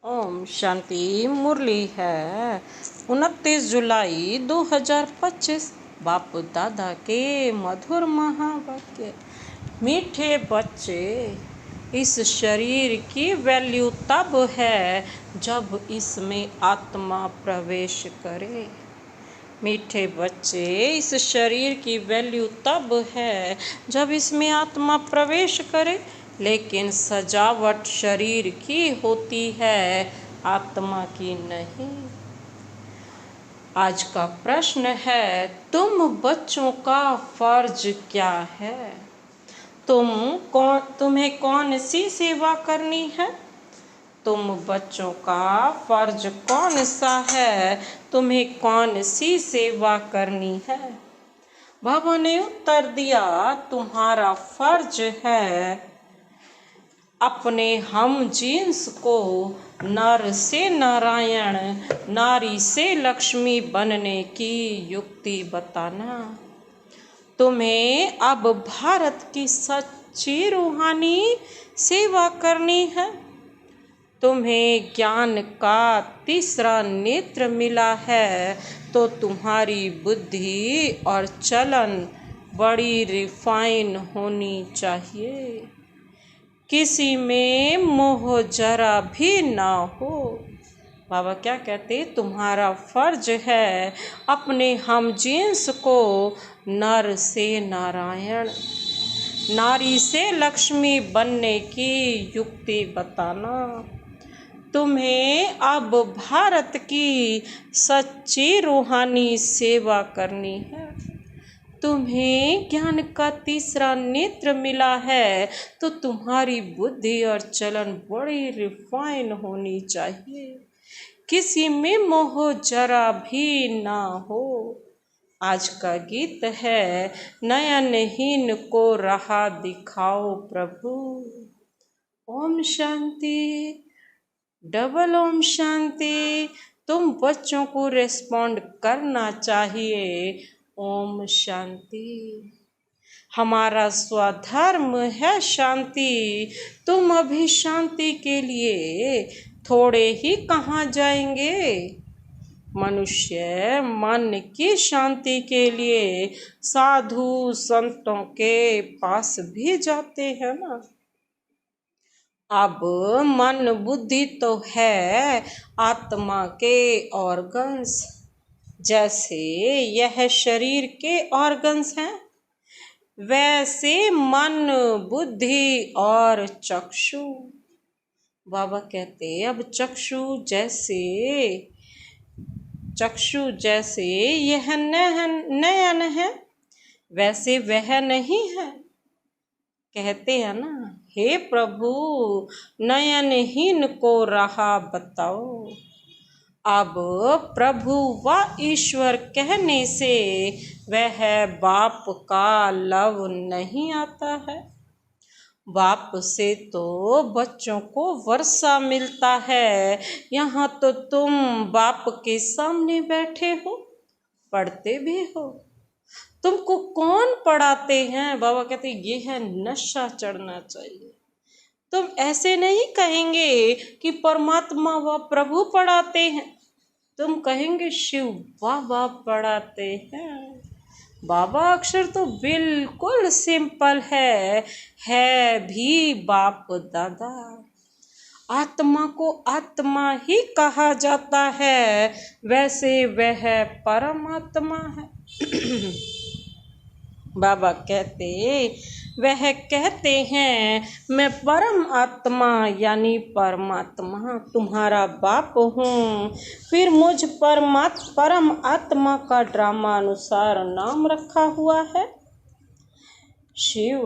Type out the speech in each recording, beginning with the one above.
ओम शांति। मुरली है 29 जुलाई 2025। बाप दादा के मधुर महावाक्य। मीठे बच्चे, इस शरीर की वैल्यू तब है जब इसमें आत्मा प्रवेश करे। मीठे बच्चे, इस शरीर की वैल्यू तब है जब इसमें आत्मा प्रवेश करे, लेकिन सजावट शरीर की होती है, आत्मा की नहीं। आज का प्रश्न है, तुम बच्चों का फर्ज क्या है? तुम्हें कौन सी सेवा करनी है? तुम बच्चों का फर्ज कौन सा है? तुम्हें कौन सी सेवा करनी है? बाबा ने उत्तर दिया, तुम्हारा फर्ज है अपने हम जिन्स को नर से नारायण, नारी से लक्ष्मी बनने की युक्ति बताना। तुम्हें अब भारत की सच्ची रूहानी सेवा करनी है। तुम्हें ज्ञान का तीसरा नेत्र मिला है, तो तुम्हारी बुद्धि और चलन बड़ी रिफाइन होनी चाहिए। किसी में मोह जरा भी ना हो। बाबा क्या कहते, तुम्हारा फर्ज है अपने हम जिन्स को नर से नारायण, नारी से लक्ष्मी बनने की युक्ति बताना। तुम्हें अब भारत की सच्ची रूहानी सेवा करनी है। तुम्हें ज्ञान का तीसरा नेत्र मिला है, तो तुम्हारी बुद्धि और चलन बड़ी रिफाइन होनी चाहिए। किसी में मोह जरा भी ना हो। आज का गीत है, नयनहीन को राह दिखाओ प्रभु। ओम शांति। डबल ओम शांति। तुम बच्चों को रेस्पॉन्ड करना चाहिए। ओम शांति। हमारा स्वधर्म है शांति। तुम अभी शांति के लिए थोड़े ही कहाँ जाएंगे? मनुष्य मन की शांति के लिए साधु संतों के पास भी जाते हैं ना। अब मन बुद्धि तो है आत्मा के ऑर्गन्स, जैसे यह शरीर के ऑर्गन्स हैं, वैसे मन बुद्धि और चक्षु। बाबा कहते, अब चक्षु जैसे यह नयन है, वैसे वह नहीं है। कहते हैं ना, हे प्रभु नयनहीन को राह बताओ। अब प्रभु व ईश्वर कहने से वह बाप का लव नहीं आता है। बाप से तो बच्चों को वर्षा मिलता है। यहाँ तो तुम बाप के सामने बैठे हो, पढ़ते भी हो। तुमको कौन पढ़ाते हैं? बाबा कहते ये है नशा चढ़ना चाहिए। तुम ऐसे नहीं कहेंगे कि परमात्मा व प्रभु पढ़ाते हैं, तुम कहेंगे शिव बाबा पढ़ाते हैं। बाबा अक्षर तो बिल्कुल सिंपल है भी बाप दादा। आत्मा को आत्मा ही कहा जाता है, वैसे वह परमात्मा है। बाबा वह कहते हैं, मैं परम आत्मा यानी परमात्मा तुम्हारा बाप हूँ। फिर मुझ परम आत्मा का ड्रामा अनुसार नाम रखा हुआ है शिव।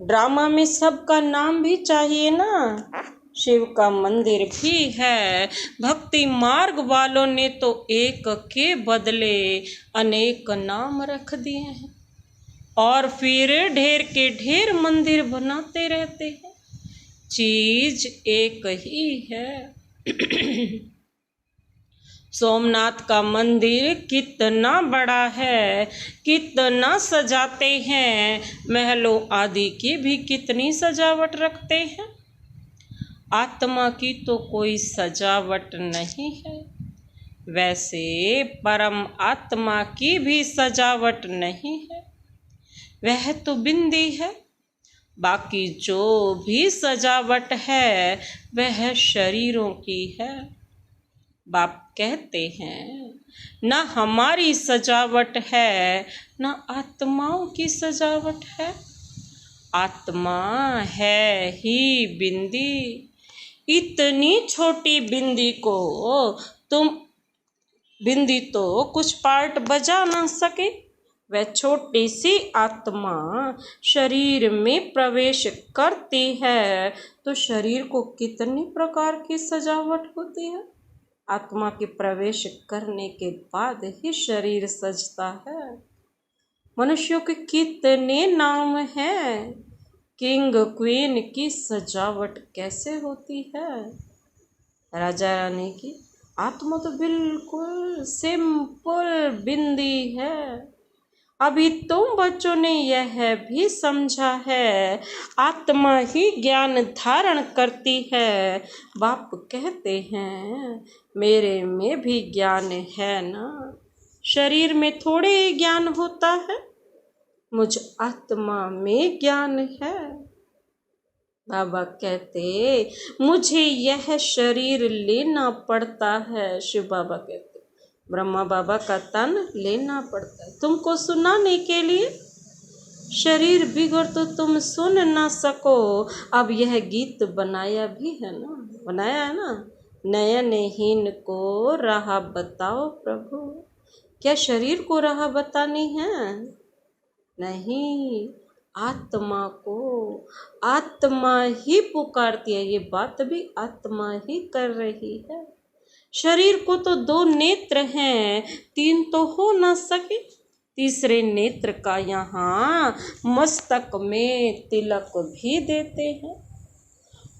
ड्रामा में सबका नाम भी चाहिए ना। शिव का मंदिर भी है। भक्ति मार्ग वालों ने तो एक के बदले अनेक नाम रख दिए हैं, और फिर ढेर के ढेर मंदिर बनाते रहते हैं। चीज एक ही है। सोमनाथ का मंदिर कितना बड़ा है, कितना सजाते हैं। महलों आदि की भी कितनी सजावट रखते हैं। आत्मा की तो कोई सजावट नहीं है, वैसे परम आत्मा की भी सजावट नहीं है। वह तो बिंदी है, बाकी जो भी सजावट है वह शरीरों की है। बाप कहते हैं न हमारी सजावट है न आत्माओं की सजावट है। आत्मा है ही बिंदी। इतनी छोटी बिंदी को तुम बिंदी तो कुछ पार्ट बजा ना सके। वह छोटी सी आत्मा शरीर में प्रवेश करती है तो शरीर को कितनी प्रकार की सजावट होती है। आत्मा के प्रवेश करने के बाद ही शरीर सजता है। मनुष्यों के कितने नाम हैं। किंग क्वीन की सजावट कैसे होती है। राजा रानी की आत्मा तो बिल्कुल सिंपल बिंदी है। अभी तुम बच्चों ने यह भी समझा है आत्मा ही ज्ञान धारण करती है। बाप कहते हैं मेरे में भी ज्ञान है ना। शरीर में थोड़े ही ज्ञान होता है, मुझ आत्मा में ज्ञान है। बाबा कहते मुझे यह शरीर लेना पड़ता है। शिव बाबा कहते ब्रह्मा बाबा का तन लेना पड़ता है तुमको सुनाने के लिए। शरीर बिगड़ तो तुम सुन ना सको। अब यह गीत बनाया भी है ना, बनाया है ना। नयनहीन को राह बताओ प्रभु। क्या शरीर को राह बतानी है? नहीं, आत्मा को। आत्मा ही पुकारती है। ये बात भी आत्मा ही कर रही है। शरीर को तो 2 नेत्र हैं, 3 तो हो ना सके। तीसरे नेत्र का यहाँ मस्तक में तिलक भी देते हैं।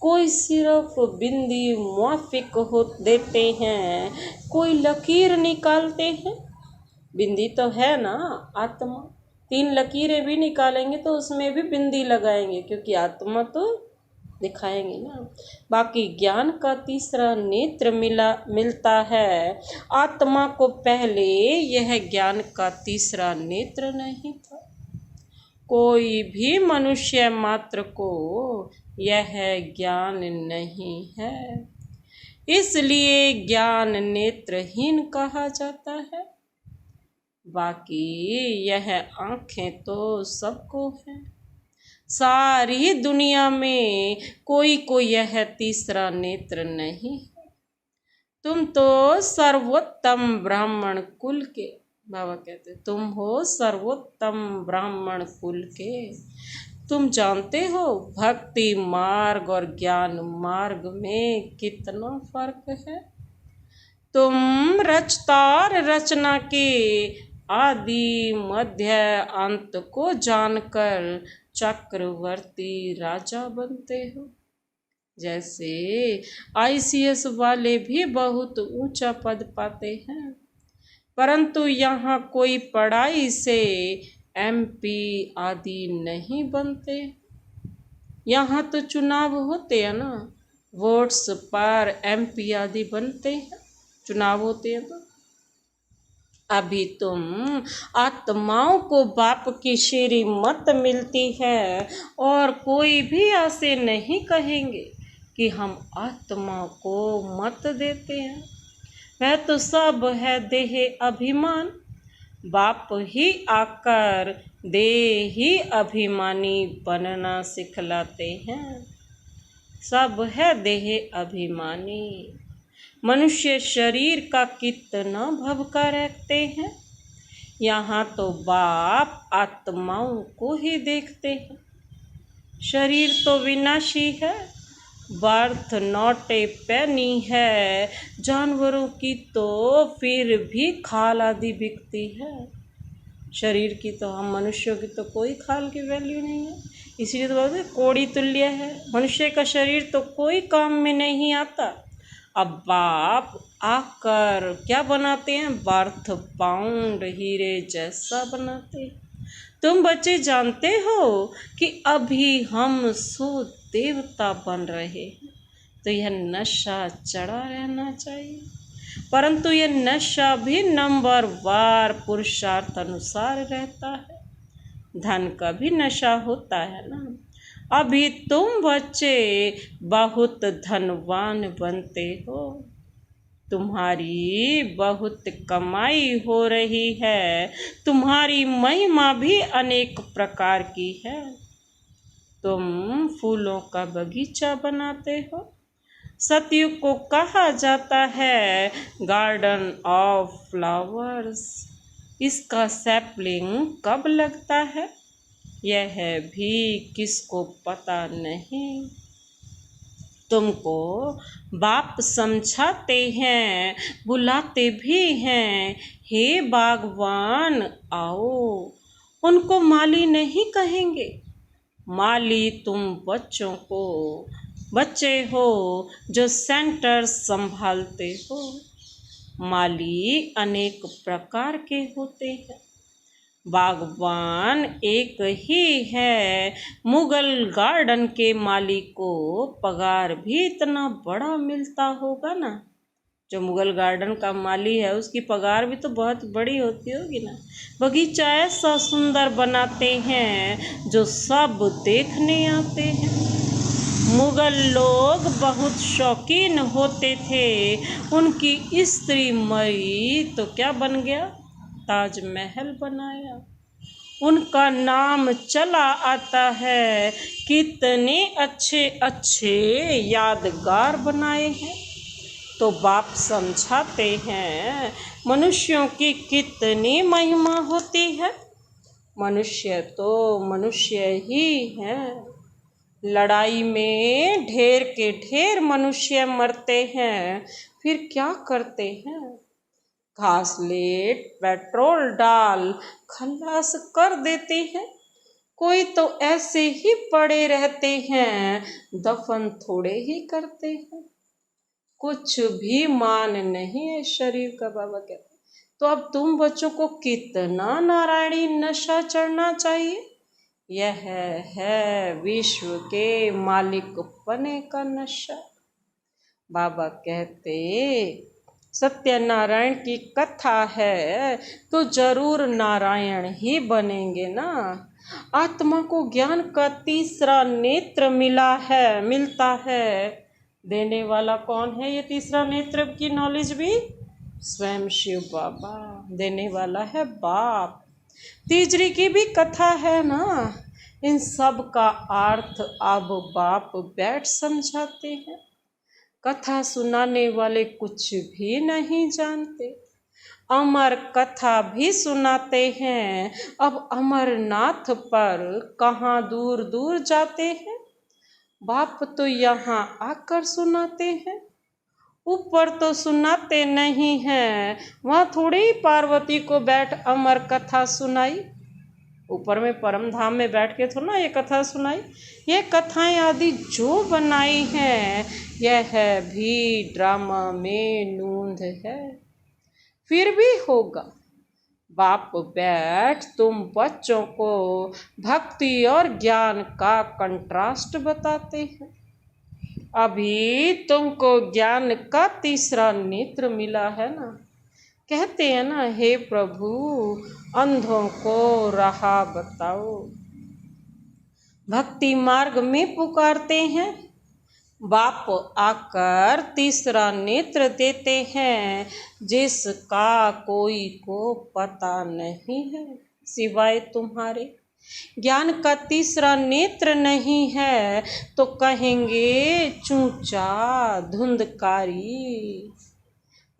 कोई सिर्फ बिंदी मुआफिक हो देते हैं, कोई लकीर निकालते हैं। बिंदी तो है ना आत्मा। 3 लकीरें भी निकालेंगे तो उसमें भी बिंदी लगाएंगे, क्योंकि आत्मा तो दिखाएंगे ना। बाकी ज्ञान का तीसरा नेत्र मिलता है। आत्मा को पहले यह ज्ञान का तीसरा नेत्र नहीं था। कोई भी मनुष्य मात्र को यह ज्ञान नहीं है, इसलिए ज्ञान नेत्रहीन कहा जाता है। बाकी यह आंखें तो सबको हैं। सारी दुनिया में कोई को यह तीसरा नेत्र नहीं है। तुम तो सर्वोत्तम ब्राह्मण कुल के, बाबा कहते तुम हो सर्वोत्तम ब्राह्मण कुल के। तुम जानते हो भक्ति मार्ग और ज्ञान मार्ग में कितना फर्क है। तुम रचता और रचना के आदि मध्य अंत को जानकर चक्रवर्ती राजा बनते हो। जैसे ICS वाले भी बहुत ऊंचा पद पाते हैं, परंतु यहाँ कोई पढ़ाई से MP आदि नहीं बनते। यहाँ तो चुनाव होते हैं ना, वोट्स पर MP आदि बनते हैं, चुनाव होते हैं। तो अभी तुम आत्माओं को बाप की श्रीमत मिलती है और कोई भी ऐसे नहीं कहेंगे कि हम आत्मा को मत देते हैं। वह तो सब है देह अभिमान। बाप ही आकर देही अभिमानी बनना सिखलाते हैं। सब है देह अभिमानी। मनुष्य शरीर का कितना भवका रखते हैं। यहाँ तो बाप आत्माओं को ही देखते हैं। शरीर तो विनाशी है, बर्थ नॉट ए पेनी है। जानवरों की तो फिर भी खाल आदि बिकती है। शरीर की तो, हम मनुष्यों की तो कोई खाल की वैल्यू नहीं है। इसीलिए तो बोलते कोड़ी तुल्य है। मनुष्य का शरीर तो कोई काम में नहीं आता। अब बाप आकर क्या बनाते हैं, बर्थ पाउंड हीरे जैसा बनाते हैं। तुम बच्चे जानते हो कि अभी हम सो देवता बन रहे हैं। तो यह नशा चढ़ा रहना चाहिए, परंतु यह नशा भी नंबरवार पुरुषार्थ अनुसार रहता है। धन का भी नशा होता है ना। अभी तुम बच्चे बहुत धनवान बनते हो, तुम्हारी बहुत कमाई हो रही है, तुम्हारी महिमा भी अनेक प्रकार की है। तुम फूलों का बगीचा बनाते हो। सतयुग को कहा जाता है गार्डन ऑफ फ्लावर्स। इसका सैपलिंग कब लगता है यह भी किसको पता नहीं। तुमको बाप समझाते हैं, बुलाते भी हैं, हे बागवान आओ। उनको माली नहीं कहेंगे, माली तुम बच्चे हो जो सेंटर संभालते हो। माली अनेक प्रकार के होते हैं, बागवान एक ही है। मुगल गार्डन के माली को पगार भी इतना बड़ा मिलता होगा ना। जो मुगल गार्डन का माली है उसकी पगार भी तो बहुत बड़ी होती होगी ना। बगीचा ऐसा सुंदर बनाते हैं जो सब देखने आते हैं। मुगल लोग बहुत शौकीन होते थे, उनकी स्त्री मरी तो क्या बन गया, ताजमहल बनाया। उनका नाम चला आता है, कितने अच्छे अच्छे यादगार बनाए हैं। तो बाप समझाते हैं मनुष्यों की कितनी महिमा होती है। मनुष्य तो मनुष्य ही है। लड़ाई में ढेर के ढेर मनुष्य मरते हैं, फिर क्या करते हैं, घासलेट पेट्रोल डाल खलास कर देते हैं। कोई तो ऐसे ही पड़े रहते हैं, दफन थोड़े ही करते हैं। कुछ भी मान नहीं है शरीर का, बाबा कहते। तो अब तुम बच्चों को कितना नारायणी नशा चढ़ना चाहिए। यह है विश्व के मालिक बने का नशा। बाबा कहते सत्यनारायण की कथा है तो जरूर नारायण ही बनेंगे ना। आत्मा को ज्ञान का तीसरा नेत्र मिलता है। देने वाला कौन है ये तीसरा नेत्र की नॉलेज भी? स्वयं शिव बाबा। देने वाला है बाप। तीजरी की भी कथा है ना। इन सब का अर्थ अब बाप बैठ समझाते हैं। कथा सुनाने वाले कुछ भी नहीं जानते। अमर कथा भी सुनाते हैं। अब अमरनाथ पर कहाँ दूर दूर जाते हैं, बाप तो यहाँ आकर सुनाते हैं। ऊपर तो सुनाते नहीं हैं, वहाँ थोड़ी ही पार्वती को बैठ अमर कथा सुनाई। ऊपर में परम धाम में बैठ के थोड़ा ना ये कथा सुनाई। ये कथाएं आदि जो बनाई हैं यह भी ड्रामा में नूंद है। फिर भी होगा। बाप बैठ तुम बच्चों को भक्ति और ज्ञान का कंट्रास्ट बताते हैं। अभी तुमको ज्ञान का तीसरा नेत्र मिला है ना। कहते हैं ना, हे प्रभु अंधों को राह बताओ। भक्ति मार्ग में पुकारते हैं, बाप आकर तीसरा नेत्र देते हैं जिसका कोई को पता नहीं है सिवाय तुम्हारे। ज्ञान का तीसरा नेत्र नहीं है तो कहेंगे चूचा धुंधकारी।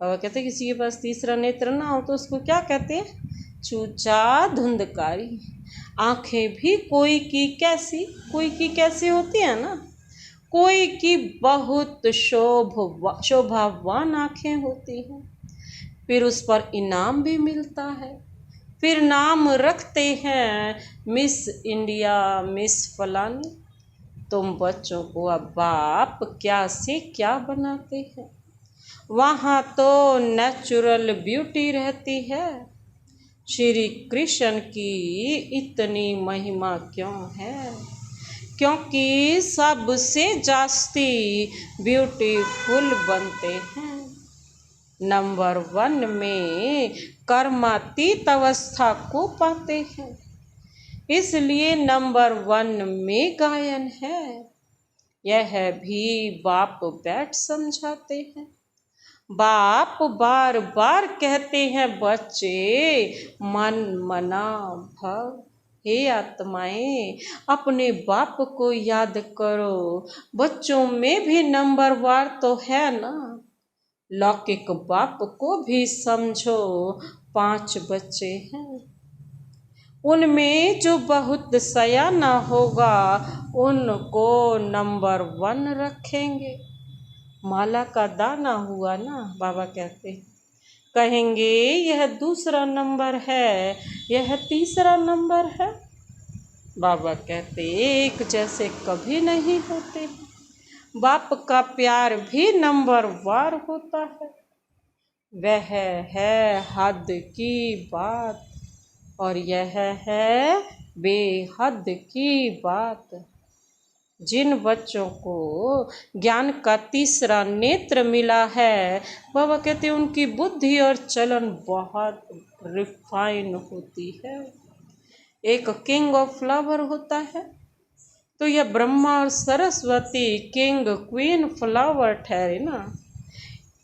बाबा कहते किसी के पास तीसरा नेत्र ना हो तो उसको क्या कहते हैं, चूचा धुंधकारी। आंखें भी कोई की कैसी होती है ना। कोई की बहुत शोभावान आंखें होती हैं, फिर उस पर इनाम भी मिलता है। फिर नाम रखते हैं मिस इंडिया, मिस फलानी। तुम बच्चों को अब बाप क्या से क्या बनाते हैं। वहाँ तो नेचुरल ब्यूटी रहती है। श्री कृष्ण की इतनी महिमा क्यों है। क्योंकि सबसे जास्ती ब्यूटीफुल बनते हैं। नंबर 1 में कर्मातीत अवस्था को पाते हैं, इसलिए नंबर 1 में गायन है। यह भी बाप बैठ समझाते हैं। बाप बार बार कहते हैं, बच्चे मन मना भव। हे आत्माएं, अपने बाप को याद करो। बच्चों में भी नंबरवार तो है ना। लौकिक बाप को भी समझो, 5 बच्चे हैं। उनमें जो बहुत सयाना होगा उनको नंबर 1 रखेंगे। माला का दाना हुआ ना, बाबा कहते कहेंगे यह दूसरा नंबर है, यह तीसरा नंबर है। बाबा कहते एक जैसे कभी नहीं होते। बाप का प्यार भी नंबरवार होता है। वह है हद की बात और यह है बेहद की बात। जिन बच्चों को ज्ञान का तीसरा नेत्र मिला है, बाबा कहते हैं उनकी बुद्धि और चलन बहुत रिफाइन होती है। एक किंग ऑफ फ्लावर होता है, तो यह ब्रह्मा और सरस्वती किंग क्वीन फ्लावर ठहरे ना।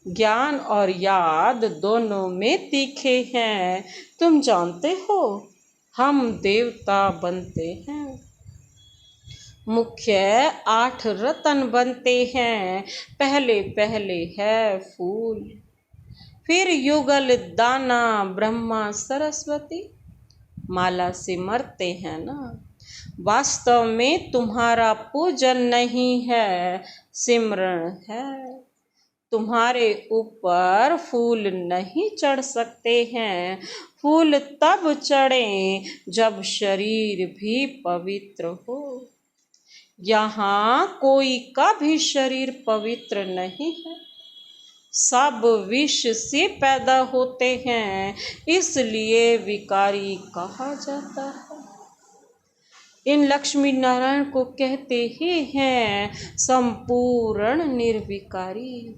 ज्ञान और याद दोनों में तीखे हैं। तुम जानते हो हम देवता बनते हैं। मुख्य 8 रतन बनते हैं। पहले पहले है फूल, फिर युगल दाना ब्रह्मा सरस्वती। माला से मरते हैं ना। वास्तव में तुम्हारा पूजन नहीं है, सिमरण है। तुम्हारे ऊपर फूल नहीं चढ़ सकते हैं। फूल तब चढ़ें जब शरीर भी पवित्र हो। यहाँ कोई का भी शरीर पवित्र नहीं है। सब विष से पैदा होते हैं, इसलिए विकारी कहा जाता है। इन लक्ष्मी नारायण को कहते ही हैं संपूर्ण निर्विकारी।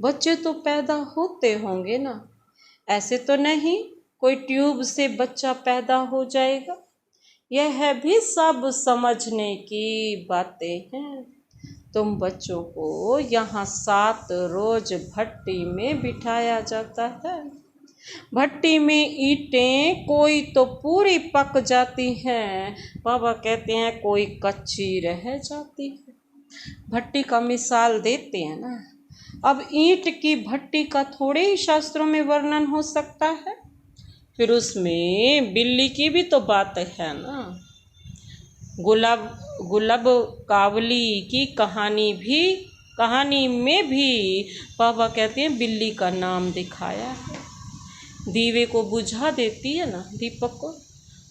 बच्चे तो पैदा होते होंगे ना, ऐसे तो नहीं कोई ट्यूब से बच्चा पैदा हो जाएगा। यह भी सब समझने की बातें हैं। तुम बच्चों को यहाँ 7 रोज भट्टी में बिठाया जाता है। भट्टी में ईंटें कोई तो पूरी पक जाती हैं, बाबा कहते हैं कोई कच्ची रह जाती है। भट्टी का मिसाल देते हैं ना। अब ईंट की भट्टी का थोड़े ही शास्त्रों में वर्णन हो सकता है। फिर उसमें बिल्ली की भी तो बात है ना। गुलाब कावली की कहानी में भी बाबा कहते हैं बिल्ली का नाम दिखाया है। दीवे को बुझा देती है ना, दीपक को।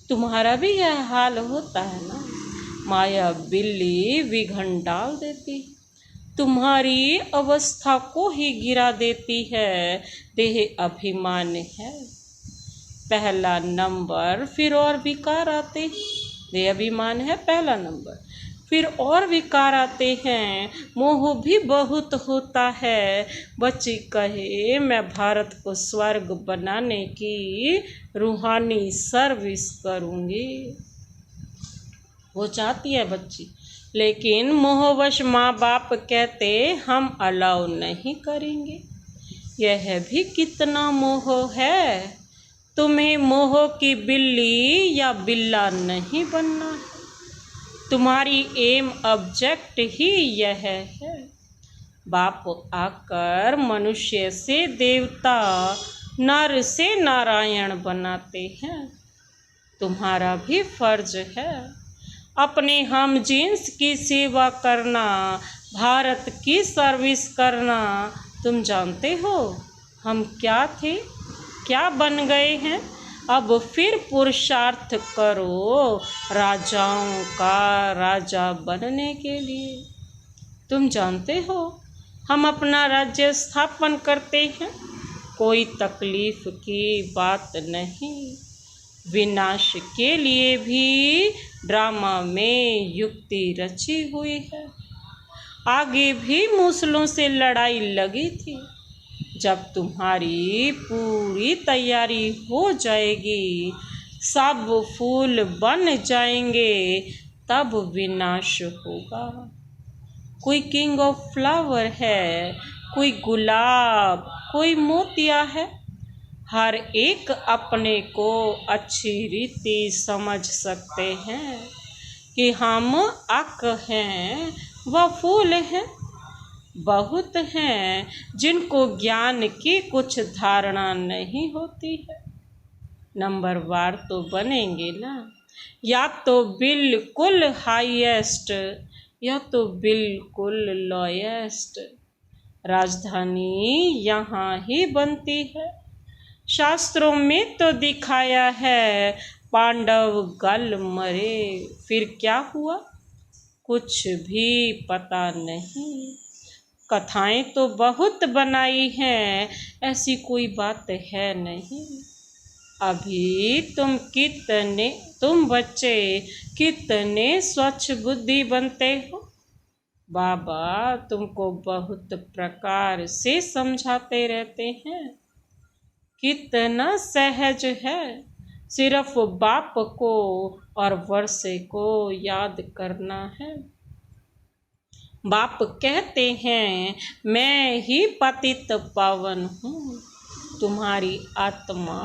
तुम्हारा भी यह हाल होता है ना। माया बिल्ली विघन डाल देती, तुम्हारी अवस्था को ही गिरा देती है। देह अभिमान है पहला नंबर, फिर और विकार आते। देह अभिमान है पहला नंबर, फिर और विकार आते हैं। मोह भी बहुत होता है। बच्ची कहे मैं भारत को स्वर्ग बनाने की रूहानी सर्विस करूँगी। वो चाहती है बच्ची, लेकिन मोहवश माँ बाप कहते हम अलाउ नहीं करेंगे। यह भी कितना मोह है। तुम्हें मोह की बिल्ली या बिल्ला नहीं बनना है। तुम्हारी एम ऑब्जेक्ट ही यह है। बाप आकर मनुष्य से देवता, नर से नारायण बनाते हैं। तुम्हारा भी फर्ज है अपने हम जिन्स की सेवा करना, भारत की सर्विस करना। तुम जानते हो हम क्या थे, क्या बन गए हैं। अब फिर पुरुषार्थ करो राजाओं का राजा बनने के लिए। तुम जानते हो हम अपना राज्य स्थापन करते हैं, कोई तकलीफ की बात नहीं। विनाश के लिए भी ड्रामा में युक्ति रची हुई है। आगे भी मूसलों से लड़ाई लगी थी। जब तुम्हारी पूरी तैयारी हो जाएगी, सब फूल बन जाएंगे, तब विनाश होगा। कोई किंग ऑफ फ्लावर है, कोई गुलाब, कोई मोतिया है। हर एक अपने को अच्छी रीति समझ सकते हैं कि हम अक हैं व फूल हैं। बहुत हैं जिनको ज्ञान की कुछ धारणा नहीं होती है। नंबरवार तो बनेंगे ना, या तो बिल्कुल हाईएस्ट या तो बिल्कुल लोएस्ट। राजधानी यहाँ ही बनती है। शास्त्रों में तो दिखाया है पांडव गल मरे, फिर क्या हुआ कुछ भी पता नहीं। कथाएं तो बहुत बनाई हैं, ऐसी कोई बात है नहीं। अभी तुम बच्चे कितने स्वच्छ बुद्धि बनते हो। बाबा तुमको बहुत प्रकार से समझाते रहते हैं। कितना सहज है सिर्फ बाप को और वर्षे को याद करना है। बाप कहते हैं मैं ही पतित पावन हूँ। तुम्हारी आत्मा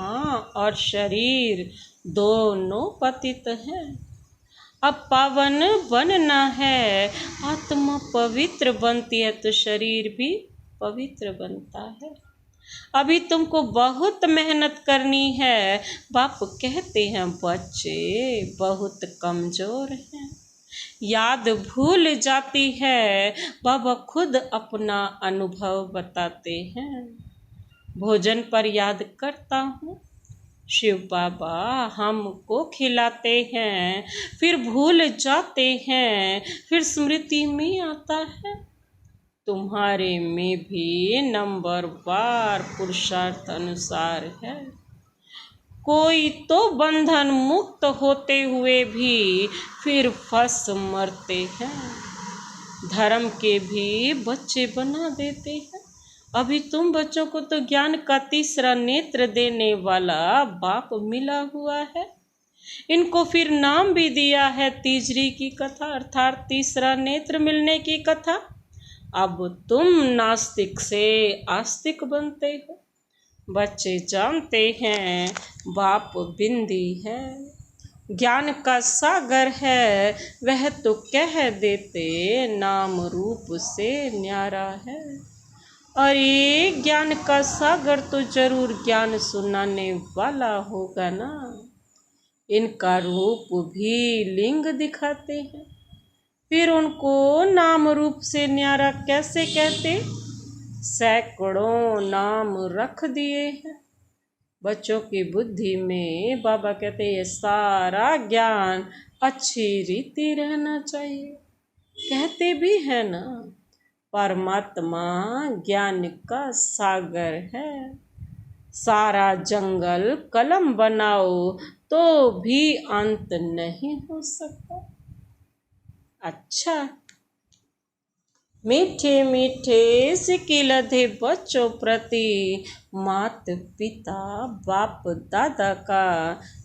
और शरीर दोनों पतित हैं। अब पावन बनना है, आत्मा पवित्र बनती है तो शरीर भी पवित्र बनता है। अभी तुमको बहुत मेहनत करनी है। बाप कहते हैं बच्चे बहुत कमजोर हैं, याद भूल जाती है। बाबा खुद अपना अनुभव बताते हैं। भोजन पर याद करता हूँ, शिव बाबा हमको खिलाते हैं, फिर भूल जाते हैं, फिर स्मृति में आता है। तुम्हारे में भी नंबरवार पुरुषार्थ अनुसार है। कोई तो बंधन मुक्त होते हुए भी फिर फंस मरते हैं। धर्म के भी बच्चे बना देते हैं। अभी तुम बच्चों को तो ज्ञान का तीसरा नेत्र देने वाला बाप मिला हुआ है। इनको फिर नाम भी दिया है तीजरी की कथा, अर्थात तीसरा नेत्र मिलने की कथा। अब तुम नास्तिक से आस्तिक बनते हो। बच्चे जानते हैं बाप बिंदी है, ज्ञान का सागर है। वह तो कह देते नाम रूप से न्यारा है। अरे ज्ञान का सागर तो जरूर ज्ञान सुनाने वाला होगा ना। इनका रूप भी लिंग दिखाते हैं, फिर उनको नाम रूप से न्यारा कैसे कहते। सैकड़ों नाम रख दिए हैं। बच्चों की बुद्धि में बाबा कहते ये सारा ज्ञान अच्छी रीति रहना चाहिए। कहते भी है ना परमात्मा ज्ञान का सागर है। सारा जंगल कलम बनाओ तो भी अंत नहीं हो सकता। अच्छा, मीठे मीठे सिकिलधे बच्चों प्रति मात पिता बाप दादा का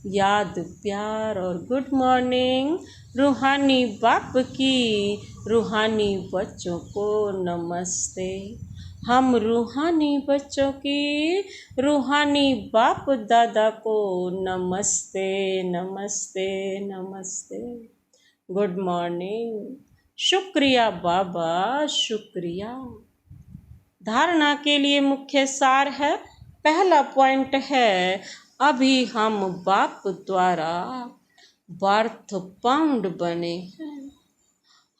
याद प्यार और गुड मॉर्निंग। रूहानी बाप की रूहानी बच्चों को नमस्ते। हम रूहानी बच्चों की रूहानी बाप दादा को नमस्ते नमस्ते नमस्ते। Good morning. शुक्रिया बाबा शुक्रिया। धारणा के लिए मुख्य सार है। पहला पॉइंट है अभी हम बाप द्वारा बर्थ पाउंड बने हैं।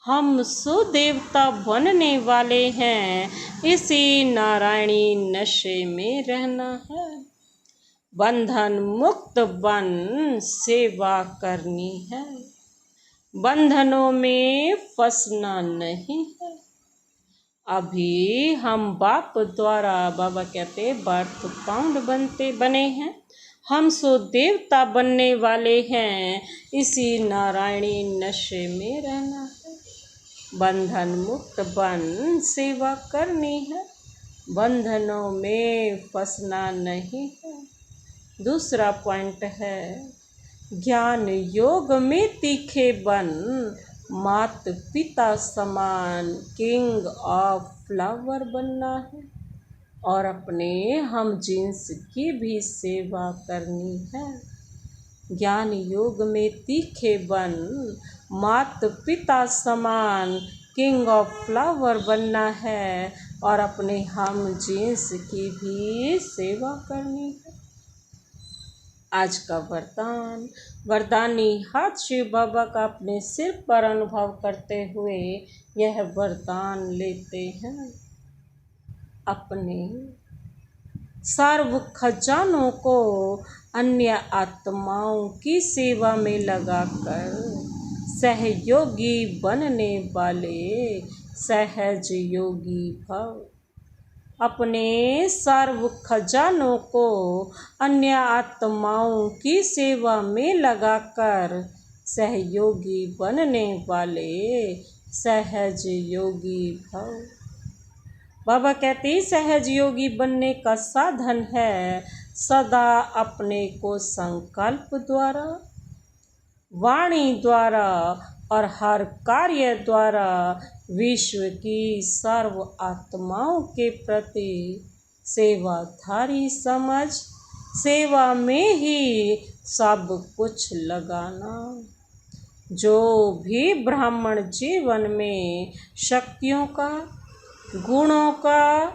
हम सुदेवता बनने वाले हैं। इसी नारायणी नशे में रहना है। बंधन मुक्त बन सेवा करनी है। बंधनों में फंसना नहीं है। अभी हम बाप द्वारा बाबा कहते बर्थ पाउंड बने हैं। हम सो देवता बनने वाले हैं, इसी नारायणी नशे में रहना है। बंधन मुक्त बन सेवा करनी है, बंधनों में फंसना नहीं है। दूसरा पॉइंट है, ज्ञान योग में तीखे बन, मात पिता समान किंग ऑफ फ्लावर बनना है। और अपने हम जिन्स की भी सेवा करनी है। ज्ञान योग में तीखे बन, मात पिता समान किंग ऑफ फ्लावर बनना है। और अपने हम जिन्स की भी सेवा करनी है। आज का वरदान, वरदानी हाथ शिव बाबा का अपने सिर पर अनुभव करते हुए यह वरदान लेते हैं। अपने सर्व खजानों को अन्य आत्माओं की सेवा में लगाकर सहयोगी बनने वाले सहज योगी भव। अपने सर्व खजानों को अन्य आत्माओं की सेवा में लगाकर सहयोगी बनने वाले सहज योगी भव। बाबा कहते सहज योगी बनने का साधन है सदा अपने को संकल्प द्वारा, वाणी द्वारा और हर कार्य द्वारा विश्व की सर्व आत्माओं के प्रति सेवाधारी समझ सेवा में ही सब कुछ लगाना। जो भी ब्राह्मण जीवन में शक्तियों का, गुणों का,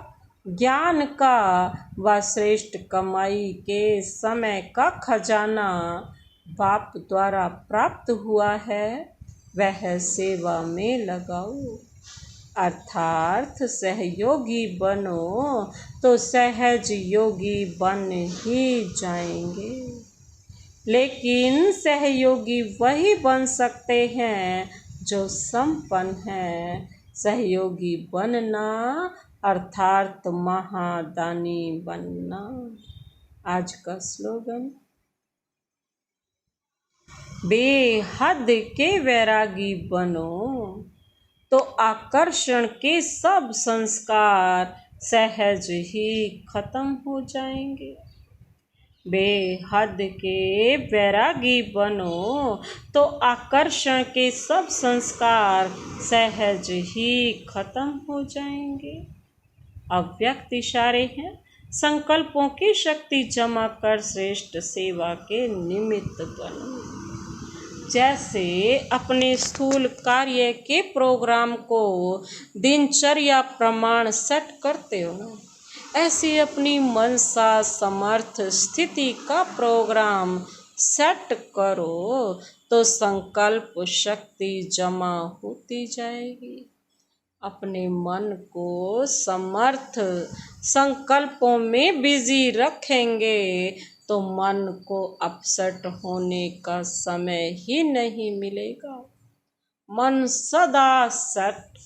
ज्ञान का व श्रेष्ठ कमाई के समय का खजाना बाप द्वारा प्राप्त हुआ है, वह सेवा में लगाओ। अर्थात सहयोगी बनो तो सहज योगी बन ही जाएंगे। लेकिन सहयोगी वही बन सकते हैं जो संपन्न हैं। सहयोगी बनना अर्थात महादानी बनना। आज का स्लोगन, बेहद के वैरागी बनो तो आकर्षण के सब संस्कार सहज ही खत्म हो जाएंगे। बेहद के वैरागी बनो तो आकर्षण के सब संस्कार सहज ही खत्म हो जाएंगे। अव्यक्त इशारे हैं, संकल्पों की शक्ति जमा कर श्रेष्ठ सेवा के निमित्त बनो। जैसे अपने स्थूल कार्य के प्रोग्राम को दिनचर्या प्रमाण सेट करते हो ना, ऐसे अपनी मनसा समर्थ स्थिति का प्रोग्राम सेट करो तो संकल्प शक्ति जमा होती जाएगी। अपने मन को समर्थ संकल्पों में बिजी रखेंगे तो मन को अपसेट होने का समय ही नहीं मिलेगा। मन सदा सेट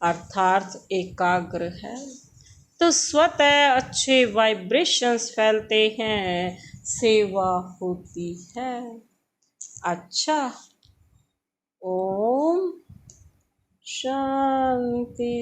अर्थात एकाग्र है तो स्वतः अच्छे वाइब्रेशंस फैलते हैं, सेवा होती है। अच्छा, ओम शांति।